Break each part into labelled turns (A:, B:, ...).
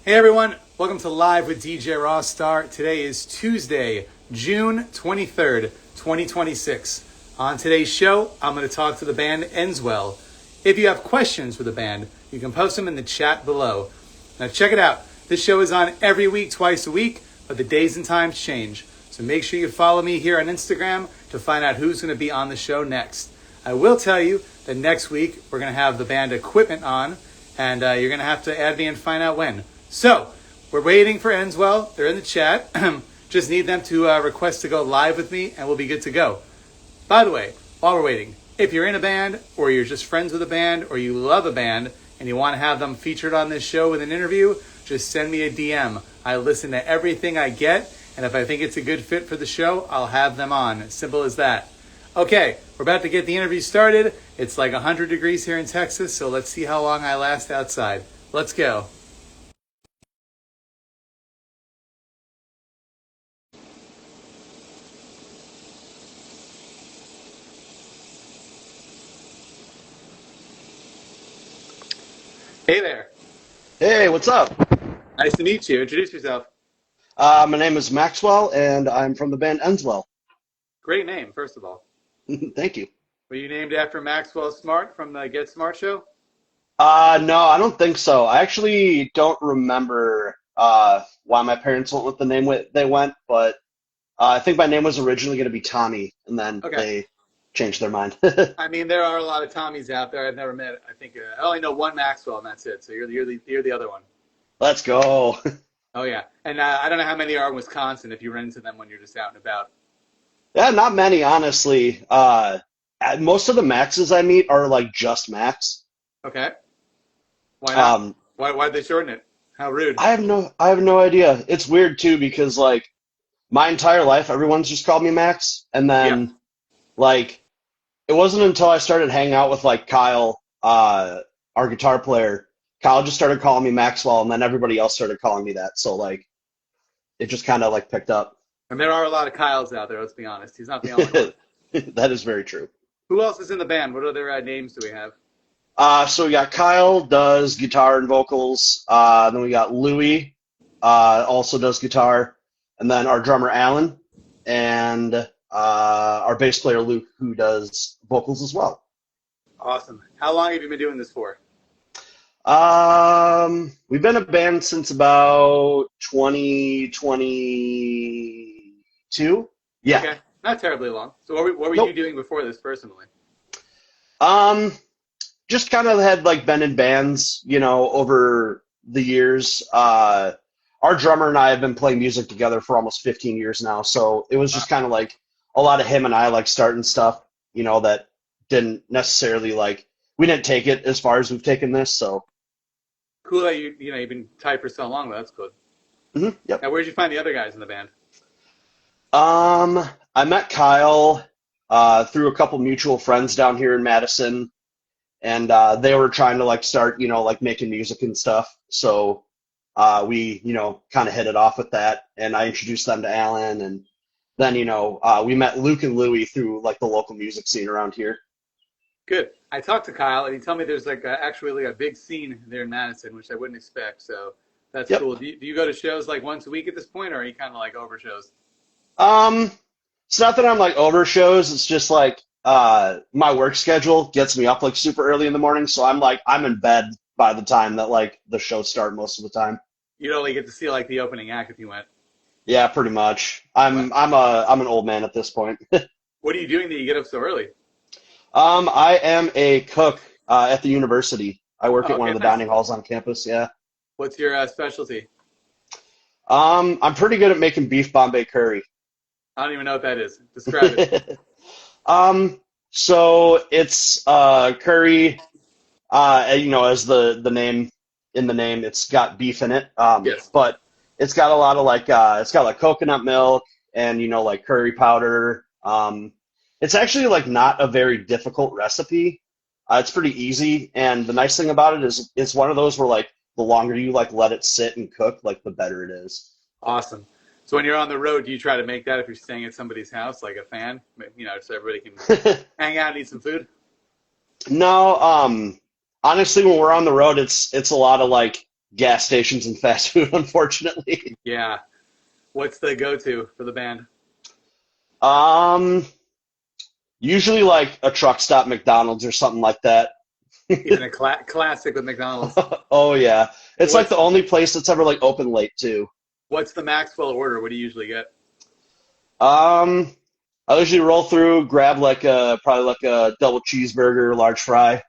A: Hey everyone, welcome to Live with DJ Rossstar. Today is Tuesday, June 23rd, 2026. On today's show, I'm going to talk to the band Endswell. If you have questions for the band, you can post them in the chat below. Now check it out. This show is on every week, twice a week, but the days and times change. So make sure you follow me here on Instagram to find out who's going to be on the show next. I will tell you that next week we're going to have the band Equipment on, and you're going to have to add me and find out when. So, we're waiting for Endswell. They're in the chat. Just need them to request to go live with me, and we'll be good to go. By the way, while we're waiting, if you're in a band, or you're just friends with a band, or you love a band, and you want to have them featured on this show with an interview, just send me a DM. I listen to everything I get, and if I think it's a good fit for the show, I'll have them on. Simple as that. Okay, we're about to get the interview started. It's like 100 degrees here in Texas, so let's see how long I last outside. Let's go. Hey there.
B: Hey, what's up?
A: Nice to meet you. Introduce yourself.
B: My name is Maxwell, and I'm from the band Endswell.
A: Great name, first of all.
B: Thank you.
A: Were you named after Maxwell Smart from the Get Smart show?
B: No, I don't think so. I actually don't remember why my parents went with the name they went, but I think my name was originally going to be Tommy, and then
A: Okay.
B: they changed their mind.
A: I mean, there are a lot of Tommies out there. I've never met. I think I only know one Maxwell, and that's it. So you're the other one.
B: Let's go.
A: Oh yeah, and I don't know how many are in Wisconsin. If you run into them when you're just out and about.
B: Yeah, not many, honestly. Most of the Maxes I meet are like just Max.
A: Okay. Why not?
B: Um,
A: Why'd they shorten it? How rude.
B: I have no idea. It's weird too because like my entire life everyone's just called me Max, and
A: Yeah.
B: then like it wasn't until I started hanging out with like Kyle, our guitar player. Kyle just started calling me Maxwell, and then everybody else started calling me that. So like it just kind of like picked up.
A: And there are a lot of Kyles out there. Let's be honest. He's not the only one.
B: That is very true.
A: Who else is in the band? What other names do we have?
B: So we got Kyle does guitar and vocals. Then we got Louie, also does guitar, and then our drummer Alan, and our bass player Luke, who does vocals as well.
A: Awesome. How long have you been doing this for?
B: We've been a band since about 2022. Yeah.
A: Okay. Not terribly long. So what were you
B: Nope.
A: doing before this personally?
B: Um, just kind of had like been in bands, over the years. Our drummer and I have been playing music together for almost 15 years now, so it was
A: Wow.
B: just kind of like a lot of him and I like starting stuff, that didn't necessarily like we didn't take it as far as we've taken this, so
A: Cool that you've been tight for so long. That's good.
B: yep.
A: Now, where'd you find the other guys in the band?
B: I met Kyle through a couple mutual friends down here in Madison, and they were trying to like start, like making music and stuff. So we, kind of hit it off with that, and I introduced them to Alan, and then, we met Luke and Louie through like the local music scene around here.
A: Good. I talked to Kyle, and he told me there's actually a big scene there in Madison, which I wouldn't expect. So that's
B: Yep.
A: cool. Do you go to shows like once a week at this point, or are you kind of like over shows?
B: Um, it's not that I'm like over shows. It's just like my work schedule gets me up like super early in the morning, so I'm in bed by the time that like the shows start most of the time.
A: You'd only get to see like the opening act if you went.
B: Yeah, pretty much.
A: What,
B: I'm an old man at this point.
A: what are you doing that you get up so early?
B: I am a cook at the university. I work
A: Oh,
B: at one
A: okay,
B: of the
A: nice.
B: dining halls on campus. Yeah.
A: What's your specialty?
B: I'm pretty good at making beef Bombay curry.
A: I don't even know what that is. Describe it.
B: So it's curry. As the name in the name, it's got beef in it.
A: Yes.
B: But it's got a lot of like it's got like coconut milk and like curry powder. It's actually like not a very difficult recipe. It's pretty easy, and the nice thing about it is it's one of those where like the longer you like let it sit and cook, like the better it is.
A: Awesome. So when you're on the road, do you try to make that if you're staying at somebody's house, like a fan, so everybody can hang out and eat some food?
B: No, honestly, when we're on the road, it's a lot of like gas stations and fast food, unfortunately.
A: Yeah. What's the go-to for the band?
B: Um, Usually like a truck stop McDonald's or something like that.
A: Even a classic with McDonald's.
B: Oh yeah. It's like
A: What's
B: the only place that's ever like open late too.
A: what's the Maxwell order? What do you usually get?
B: Um, I usually roll through, grab like a probably like a double cheeseburger, large fry.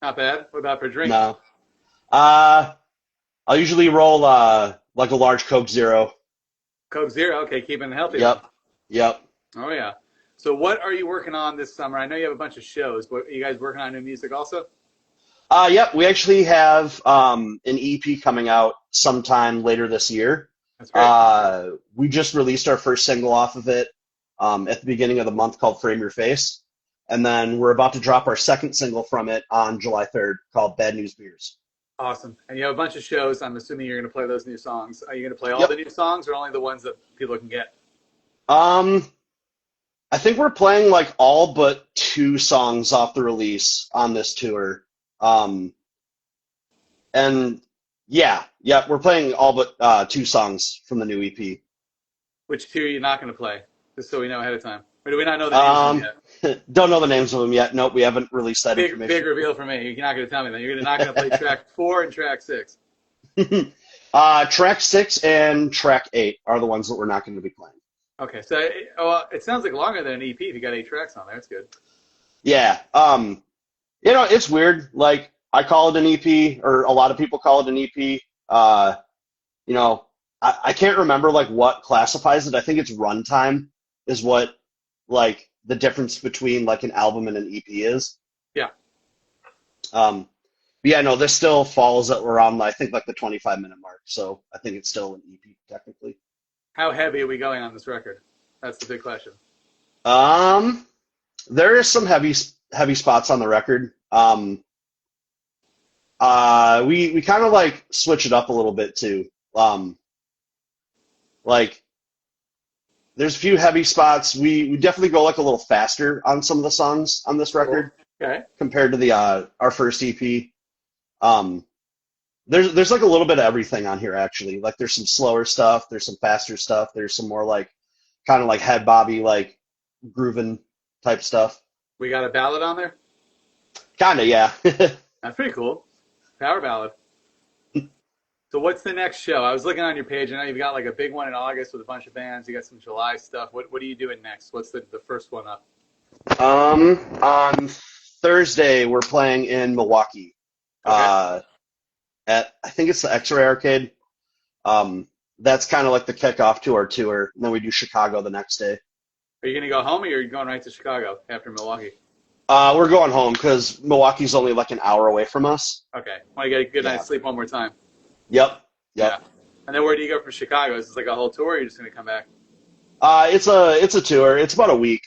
A: Not bad. What about for drink?
B: No. Uh, I'll usually roll like a large Coke Zero.
A: Coke Zero. Okay, keeping it healthy then.
B: Yep. Yep.
A: Oh yeah. So what are you working on this summer? I know you have a bunch of shows, but are you guys working on new music also?
B: Yep, we actually have an EP coming out sometime later this year.
A: That's great.
B: We just released our first single off of it at the beginning of the month called Frame Your Face. And then we're about to drop our second single from it on July 3rd called Bad News Beers.
A: Awesome. And you have a bunch of shows. I'm assuming you're going to play those new songs. Are you going to play all
B: Yep.
A: the new songs or only the ones that people can get?
B: Um, I think we're playing like all but two songs off the release on this tour. Um, and yeah, we're playing all but two songs from the new EP.
A: Which two are you not going to play? Just so we know ahead of time. Or do we not know the names of them yet?
B: Don't know the names of them yet. Nope, we haven't released that
A: Big
B: information.
A: reveal for me. You're not going to tell me that. You're not going to play track 4 and track 6.
B: Track 6 and track 8 are the ones that we're not going to be playing.
A: Okay, so it sounds like longer than an EP if you got 8 tracks on there. That's good.
B: Yeah. It's weird. Like I call it an EP, or a lot of people call it an EP. You know, I can't remember like what classifies it. I think it's runtime is what like the difference between like an album and an EP is.
A: Yeah.
B: But yeah, no, this still falls at around I think like the 25-minute mark. So I think it's still an EP technically.
A: How heavy are we going on this record? That's the big question.
B: There is some heavy spots on the record. We kind of like switch it up a little bit too. Like there's a few heavy spots. We definitely go like a little faster on some of the songs on this record
A: Cool. Okay.
B: compared to the our first EP. There's like a little bit of everything on here actually. Like there's some slower stuff, there's some faster stuff, there's some more like kind of like head bobby like grooving type stuff.
A: We got a ballad on there?
B: Kinda, yeah.
A: That's pretty cool. Power ballad. So what's the next show? I was looking on your page. I know you've got like a big one in August with a bunch of bands. You got some July stuff. What are you doing next? What's the first one up?
B: On Thursday we're playing in Milwaukee.
A: Okay.
B: At I think it's the X-Ray Arcade. That's kind of like the kickoff to our tour. And then we do Chicago the next day.
A: Are you going to go home or are you going right to Chicago after Milwaukee?
B: We're going home because Milwaukee's only like an hour away from us.
A: Okay. Want to get a good
B: Yeah.
A: night's sleep one more time?
B: Yep.
A: Yeah. And then where do you go from Chicago? Is this like a whole tour or are you just going to come back?
B: It's a tour. It's about a week.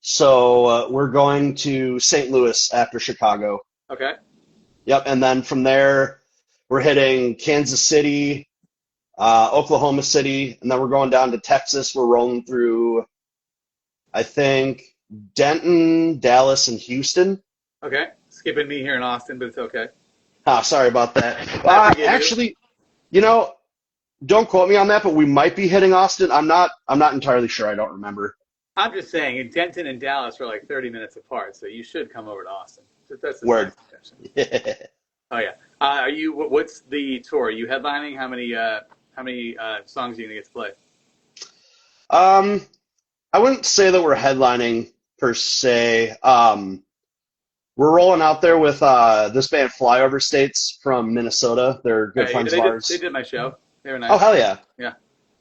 B: So we're going to St. Louis after Chicago.
A: Okay.
B: Yep. And then from there, we're hitting Kansas City, Oklahoma City, and then we're going down to Texas. We're rolling through, I think, Denton, Dallas, and Houston.
A: Okay. Skipping me here in Austin, but it's okay.
B: Sorry about that.
A: I forgive you.
B: Actually, don't quote me on that, but we might be hitting Austin. I'm not entirely sure. I don't remember.
A: I'm just saying, Denton and Dallas are like 30 minutes apart, so you should come over to Austin. That's the
B: Word.
A: suggestion. Oh yeah. Are you? What's the tour? Are you headlining? How many songs are you gonna get to play?
B: I wouldn't say that we're headlining per se. We're rolling out there with this band Flyover States from Minnesota. They're good
A: Hey,
B: friends of ours.
A: they did my show. They were nice.
B: Oh, hell yeah.
A: Yeah.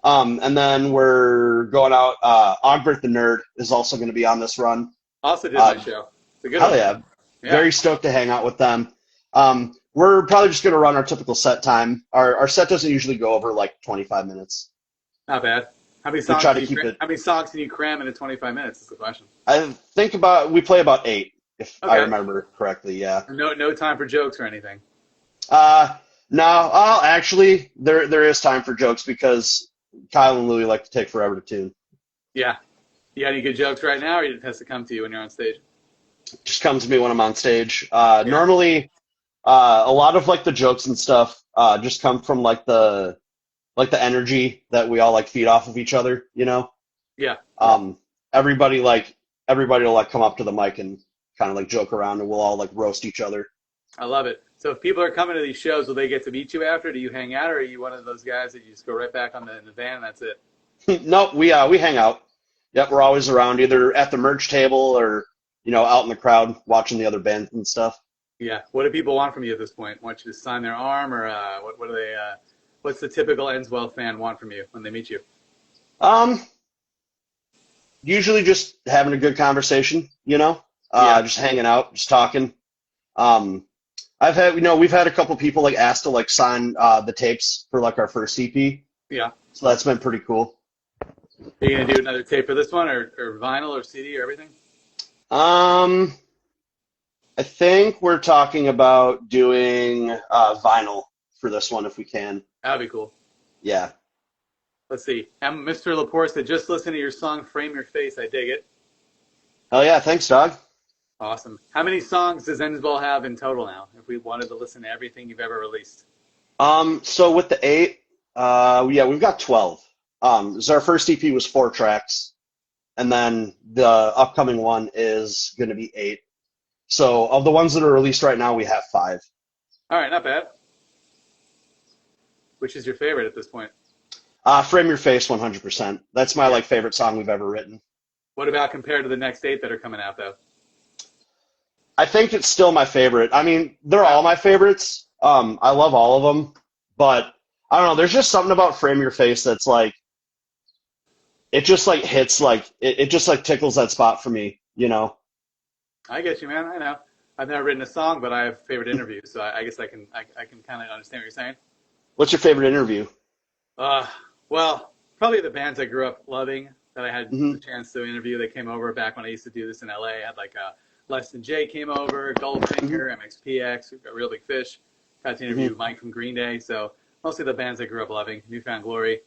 B: And then we're going out. Ogbert the Nerd is also going to be on this run.
A: Also did my show. It's a good
B: Hell
A: one.
B: yeah.
A: Yeah.
B: Very stoked to hang out with them. We're probably just going to run our typical set time. Our set doesn't usually go over like 25 minutes.
A: Not bad. How many
B: We
A: songs?
B: try to keep it.
A: How many songs can you cram into 25 minutes? Is the question.
B: I think we play about 8, if I
A: Okay.
B: remember correctly. Yeah.
A: No time for jokes or anything.
B: No. Actually, there is time for jokes because Kyle and Louie like to take forever to tune.
A: Yeah. You got any good jokes right now, or it has to come to you when you're on stage?
B: Just comes to me when I'm on stage. Normally, A lot of like the jokes and stuff just come from like the energy that we all like feed off of each other, you know.
A: Yeah,
B: Um, everybody will like come up to the mic and kind of like joke around, and we'll all like roast each other.
A: I love it. So if people are coming to these shows, will they get to meet you after? Do you hang out, or are you one of those guys that you just go right back on in the van and that's it?
B: Nope, we hang out. Yep, we're always around, either at the merch table or out in the crowd watching the other bands and stuff.
A: Yeah. What do people want from you at this point? Want you to sign their arm, or what do they? What's the typical Endswell fan want from you when they meet you?
B: Um, Usually just having a good conversation,
A: Yeah.
B: just hanging out, just talking. Um, we've had a couple people like ask to like sign the tapes for like our first EP,
A: Yeah.
B: so that's been pretty cool.
A: Are you gonna do another tape for this one, or vinyl, or CD, or everything?
B: Um, I think we're talking about doing vinyl for this one if we can.
A: That'd be cool.
B: Yeah.
A: Let's see. Mr. Laporte said, just listen to your song, Frame Your Face. I dig it.
B: Hell yeah, thanks, dog.
A: Awesome. How many songs does Endswell have in total now, if we wanted to listen to everything you've ever released?
B: So with the eight, yeah, we've got 12. So our first EP was 4 tracks, and then the upcoming one is going to be 8. So of the ones that are released right now, we have 5.
A: All right, not bad. Which is your favorite at this point?
B: Frame Your Face, 100%. That's my
A: Yeah.
B: like favorite song we've ever written.
A: What about compared to the next 8 that are coming out, though?
B: I think it's still my favorite. I mean, they're
A: Wow.
B: all my favorites. I love all of them, but I don't know. There's just something about Frame Your Face that's like it just like hits like it just like tickles that spot for me, you know.
A: I get you, man. I know. I've never written a song, but I have favorite interviews, so I guess I can kind of understand what you're saying.
B: What's your favorite interview?
A: Uh, well, probably the bands I grew up loving that I had
B: Hmm.
A: the chance to interview. They came over back when I used to do this in LA. I had like Less Than Jay came over,
B: Hmm.
A: Goldfinger, MXPX, Real Big Fish. Got to interview
B: Hmm.
A: Mike from Green Day. So mostly the bands I grew up loving, Newfound Glory.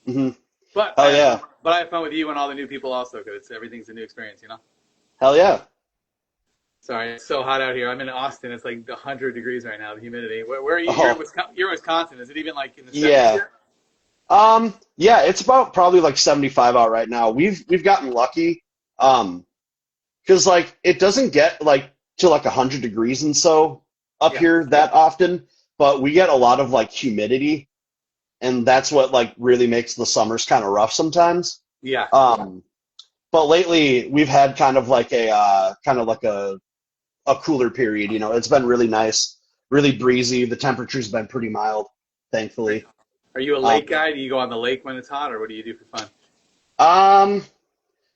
B: Hmm.
A: But
B: Hell yeah.
A: I have fun with you and all the new people also because everything's a new experience, you know.
B: Hell yeah.
A: Sorry, it's so hot out here. I'm in Austin. It's like 100 degrees right now. The humidity. Where are you? You're in
B: Oh,
A: Wisconsin. You're in Wisconsin. Is it even like in the 70s
B: yeah.
A: here?
B: Yeah, it's about probably like 75 out right now. We've gotten lucky. Because like it doesn't get like to like 100 degrees and so up
A: Yeah.
B: here that often, but we get a lot of like humidity, and that's what like really makes the summers kind of rough sometimes.
A: Yeah.
B: Um, but lately we've had kind of like a cooler period. It's been really nice, really breezy. The temperature's been pretty mild, thankfully.
A: Are you a
B: Um,
A: lake guy? Do you go on the lake when it's hot, or what do you do for fun?
B: um,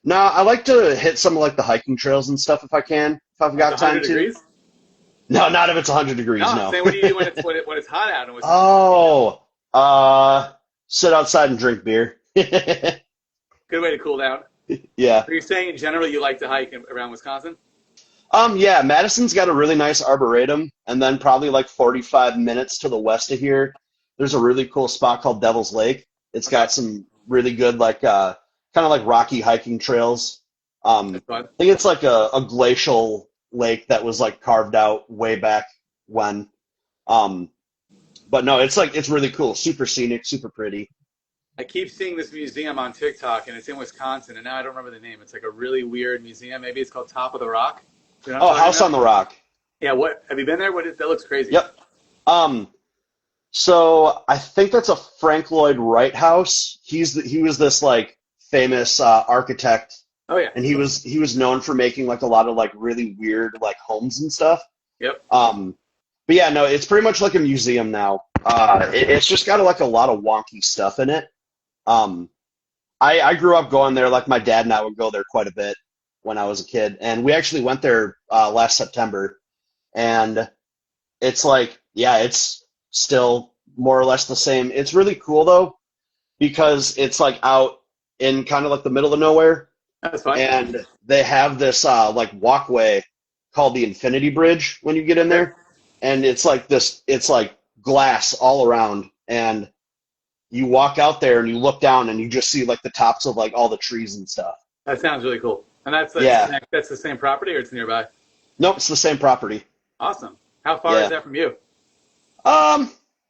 B: no, I like to hit some of like the hiking trails and stuff if I can, if I've
A: When it's
B: got time
A: 100
B: to.
A: degrees?
B: No, not if it's 100
A: No,
B: degrees,
A: I'm
B: no.
A: saying, what do you do when it's hot out in Wisconsin?
B: Oh, sit outside and drink beer.
A: Good way to cool down.
B: Yeah.
A: Are you saying in general you like to hike around Wisconsin?
B: Yeah, Madison's got a really nice arboretum, and then probably like 45 minutes to the west of here, there's a really cool spot called Devil's Lake. It's
A: Okay,
B: got some really good like kind of like rocky hiking trails.
A: that's fun.
B: I think it's like a glacial lake that was like carved out way back when. Um, but no, it's really cool, super scenic, super pretty.
A: I keep seeing this museum on TikTok, and it's in Wisconsin, and now I don't remember the name. It's like a really weird museum. Maybe it's called Top of the Rock. You know what
B: Oh,
A: I'm talking
B: House on
A: about?
B: the Rock.
A: Yeah. What have you been there? That looks crazy.
B: Yep. Um, so I think that's a Frank Lloyd Wright house. He was this like famous architect,
A: Oh yeah.
B: and he was known for making like a lot of like really weird like homes and stuff.
A: Yep.
B: But yeah, no, it's pretty much like a museum now. It's just got like a lot of wonky stuff in it. Um, I grew up going there. Like my dad and I would go there quite a bit when I was a kid, and we actually went there last September. And it's like, yeah, it's still more or less the same. It's really cool though because it's like out in kind of like the middle of nowhere,
A: That's fun.
B: and they have this like walkway called the Infinity Bridge when you get in
A: Okay.
B: there, and it's like glass all around, and you walk out there and you look down and you just see like the tops of like all the trees and stuff.
A: That sounds really cool. And
B: Yeah.
A: that's the same property, or it's nearby?
B: Nope, it's the same property.
A: Awesome. How far is
B: Yeah.
A: that from you?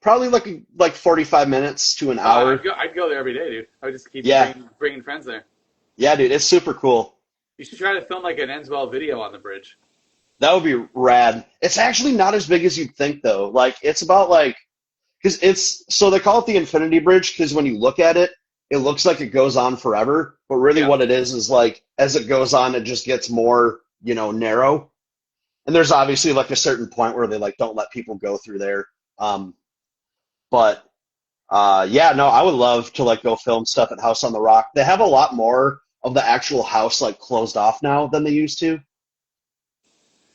B: Probably like 45 minutes to an
A: Oh, I'd
B: hour.
A: go. I'd go there every day, dude. I would just keep
B: Yeah.
A: bringing friends there.
B: Yeah, dude, it's super cool.
A: You should try to film like an Endswell video on the bridge.
B: That would be rad. It's actually not as big as you'd think though. Like it's about like because it's so they call it the Infinity Bridge because when you look at it, it looks like it goes on forever, but really
A: Yeah.
B: what it is like as it goes on, it just gets more, narrow. And there's obviously like a certain point where they like don't let people go through there. Um, but yeah, no, I would love to like go film stuff at House on the Rock. They have a lot more of the actual house like closed off now than they used to.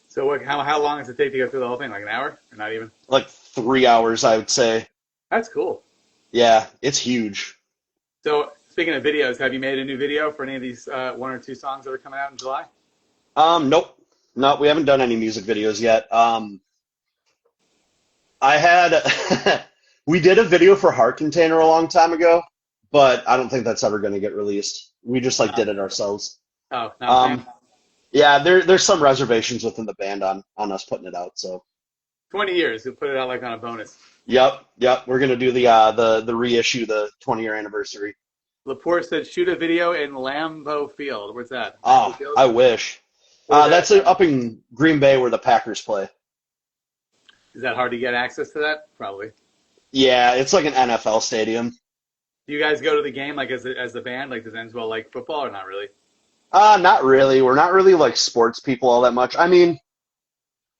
A: So how long does it take to go through the whole thing? Like an hour or not even?
B: Like 3 hours, I would say.
A: That's cool.
B: Yeah, it's huge.
A: So speaking of videos, have you made a new video for any of these one or two songs that are coming out in July?
B: Nope. No, we haven't done any music videos yet. I had we did a video for Heart Container a long time ago, but I don't think that's ever going to get released. We just like
A: No.
B: did it ourselves.
A: Oh, not a fan.
B: Um, yeah, there's some reservations within the band on us putting it out. So,
A: 20 years. We put it out like on a bonus.
B: yep, we're gonna do the reissue, the 20-year anniversary.
A: Laporte said, shoot a video in Lambeau Field. Where's that? Lambeau
B: Oh,
A: Field?
B: I wish.
A: Where's
B: That's
A: that?
B: up in Green Bay where the Packers play.
A: Is that hard to get access to that? Probably.
B: Yeah, it's like an NFL stadium.
A: Do you guys go to the game like as the band? Like does Endswell like football or not really?
B: Not really. We're not really like sports people all that much. I mean,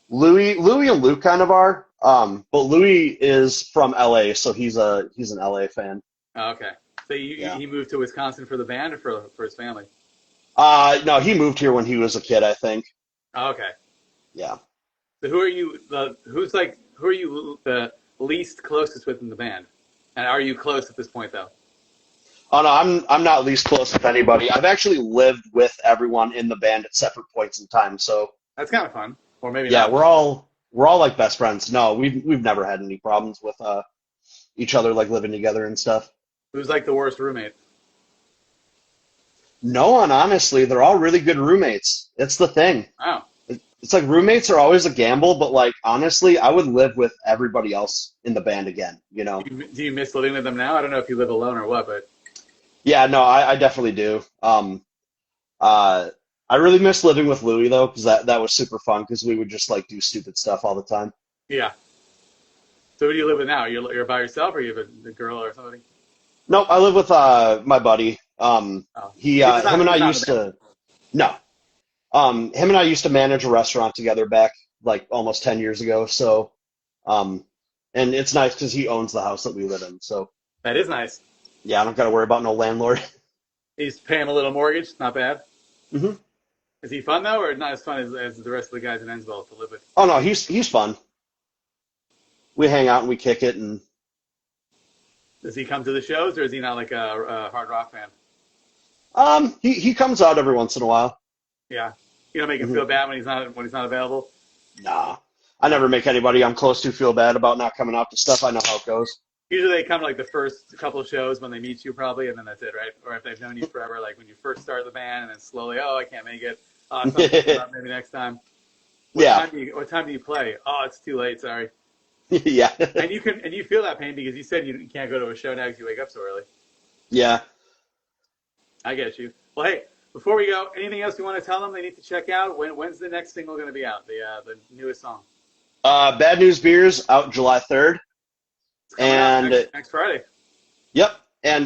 B: Louis and Luke kind of are. But Louis is from LA, so he's an LA fan.
A: Oh, okay. So
B: Yeah.
A: he moved to Wisconsin for the band or for his family?
B: No, he moved here when he was a kid, I think.
A: Oh, okay.
B: Yeah.
A: So who are you? Who are you the least closest with in the band? And are you close at this point though?
B: Oh no, I'm not least close with anybody. I've actually lived with everyone in the band at separate points in time. So
A: That's kind of fun, or maybe
B: yeah,
A: not.
B: we're all like best friends. No, we've never had any problems with each other like living together and stuff.
A: Who's like the worst roommate?
B: No one, honestly, they're all really good roommates. It's the thing.
A: Oh,
B: It's like roommates are always a gamble, but like honestly, I would live with everybody else in the band again.
A: do you miss living with them now? I don't know if you live alone or what, but
B: Yeah, no, I definitely do. I really miss living with Louis though, because that was super fun because we would just like do stupid stuff all the time.
A: yeah. So who do you live with now? You're by yourself, or you have a girl or somebody?
B: Nope, I live with my buddy.
A: Oh,
B: Him and I
A: he's not in
B: used
A: the band.
B: to no, him and I used to manage a restaurant together back like almost 10 years ago. So, and it's nice because he owns the house that we live in. So
A: That is nice.
B: yeah, I don't got to worry about no landlord.
A: He's paying a little mortgage. Not bad.
B: hmm
A: Is he fun though, or not as fun as the rest of the guys in Endsville to live with?
B: Oh no, he's fun. We hang out and we kick it, and
A: Does he come to the shows, or is he not like a hard rock fan?
B: he comes out every once in a while.
A: Yeah. You don't make him
B: hmm
A: feel bad when he's not available.
B: Nah, I never make anybody I'm close to feel bad about not coming out to stuff. I know how it goes.
A: Usually they come to like the first couple of shows when they meet you probably, and then that's it, right? Or if they've known you forever, like when you first start the band, and then slowly, oh, I can't make it. Maybe next time.
B: Yeah,
A: What time do you play? Oh, it's too late. Sorry.
B: yeah,
A: And you feel that pain because you said you can't go to a show now because you wake up so early.
B: yeah.
A: I get you. Well, hey, before we go, anything else you want to tell them they need to check out? When's the next single going to be out? The newest song.
B: Bad News Beers out July 3rd,
A: It's coming out
B: and
A: next Friday.
B: yep, and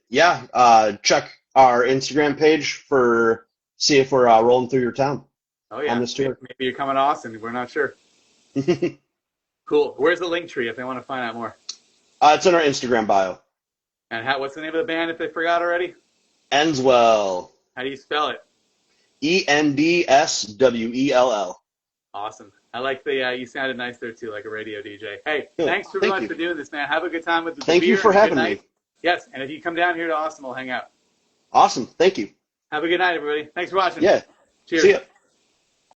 B: yeah, check our Instagram page for see if we're rolling through your town
A: Oh yeah.
B: on this tour.
A: Maybe you're coming to Austin. We're not sure. Cool. Where's the link tree if they want to find out more?
B: It's in our Instagram bio.
A: And what's the name of the band if they forgot already?
B: Endswell.
A: How do you spell it?
B: Endswell.
A: Awesome. I like the you sounded nice there too, like a radio DJ. Hey,
B: Good.
A: thanks so
B: Thank
A: much
B: you.
A: for doing this, man. Have a good time with the
B: Thank you
A: beer
B: for
A: and a good
B: having me.
A: night. Yes, and if you come down here to Austin, we'll hang out.
B: Awesome. Thank you.
A: Have a good night, everybody. Thanks for watching.
B: Yeah.
A: Cheers.
B: See ya.